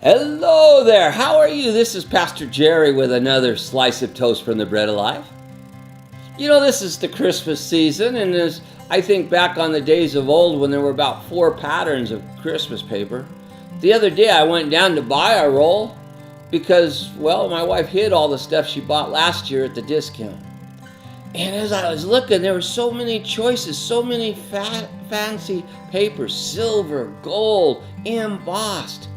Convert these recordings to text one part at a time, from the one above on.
Hello there, how are you? This is Pastor Jerry with another slice of toast from the Bread of Life. You know, this is the Christmas season, and as I think back on the days of old when there were about 4 patterns of Christmas paper. The other day I went down to buy a roll because, well, my wife hid all the stuff she bought last year at the discount. And as I was looking, there were so many choices, so many fancy papers, silver, gold, embossed.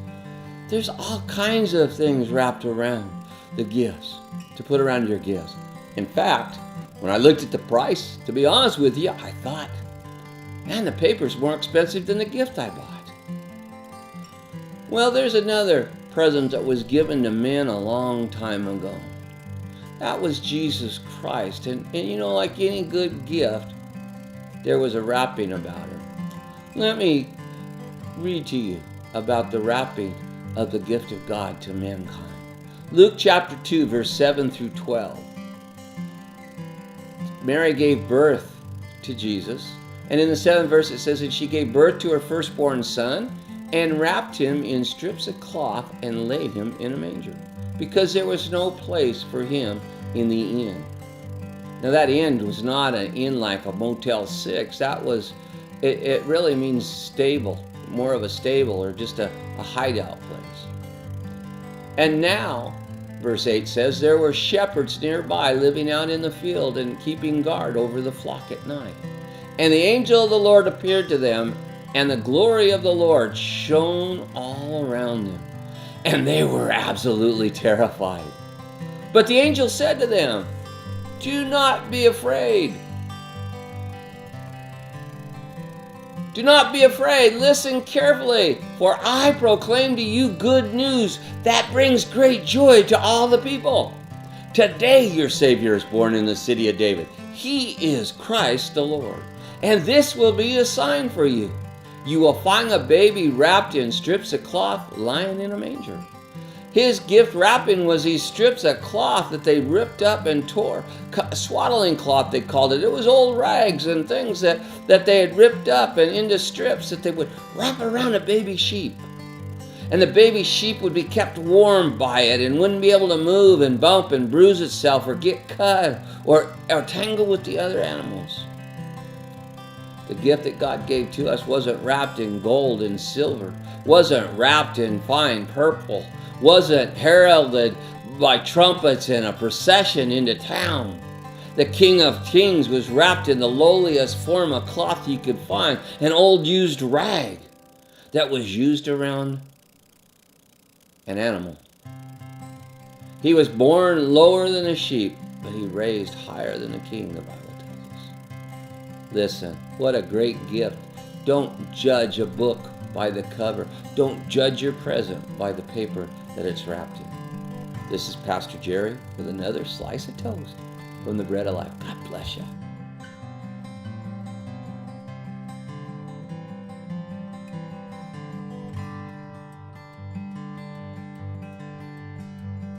There's all kinds of things wrapped around the gifts, to put around your gifts. In fact, when I looked at the price, to be honest with you, I thought, man, the paper's more expensive than the gift I bought. Well, there's another present that was given to men a long time ago. That was Jesus Christ. And you know, like any good gift, there was a wrapping about it. Let me read to you about the wrapping of the gift of God to mankind. Luke chapter 2, verse 7 through 12. Mary gave birth to Jesus, and in the 7th verse it says that she gave birth to her firstborn son and wrapped him in strips of cloth and laid him in a manger, because there was no place for him in the inn. Now that inn was not an inn like a Motel 6. That was, it really means stable, more of a stable or just a hideout place. And now, verse 8 says, there were shepherds nearby living out in the field and keeping guard over the flock at night. And the angel of the Lord appeared to them, and the glory of the Lord shone all around them. And they were absolutely terrified. But the angel said to them, "Do not be afraid. Do not be afraid. Listen carefully, for I proclaim to you good news that brings great joy to all the people. Today your Savior is born in the city of David. He is Christ the Lord. And this will be a sign for you. You will find a baby wrapped in strips of cloth lying in a manger." His gift wrapping was these strips of cloth that they ripped up and tore. Swaddling cloth, they called it. It was old rags and things that they had ripped up and into strips that they would wrap around a baby sheep. And the baby sheep would be kept warm by it and wouldn't be able to move and bump and bruise itself or get cut or tangle with the other animals. The gift that God gave to us wasn't wrapped in gold and silver, wasn't wrapped in fine purple, wasn't heralded by trumpets and a procession into town. The King of Kings was wrapped in the lowliest form of cloth you could find, an old used rag that was used around an animal. He was born lower than a sheep, but he raised higher than a king, the Bible tells us. Listen, what a great gift. Don't judge a book by the cover. Don't judge your present by the paper that it's wrapped in. This is Pastor Jerry with another slice of toast from the Bread of Life. God bless you.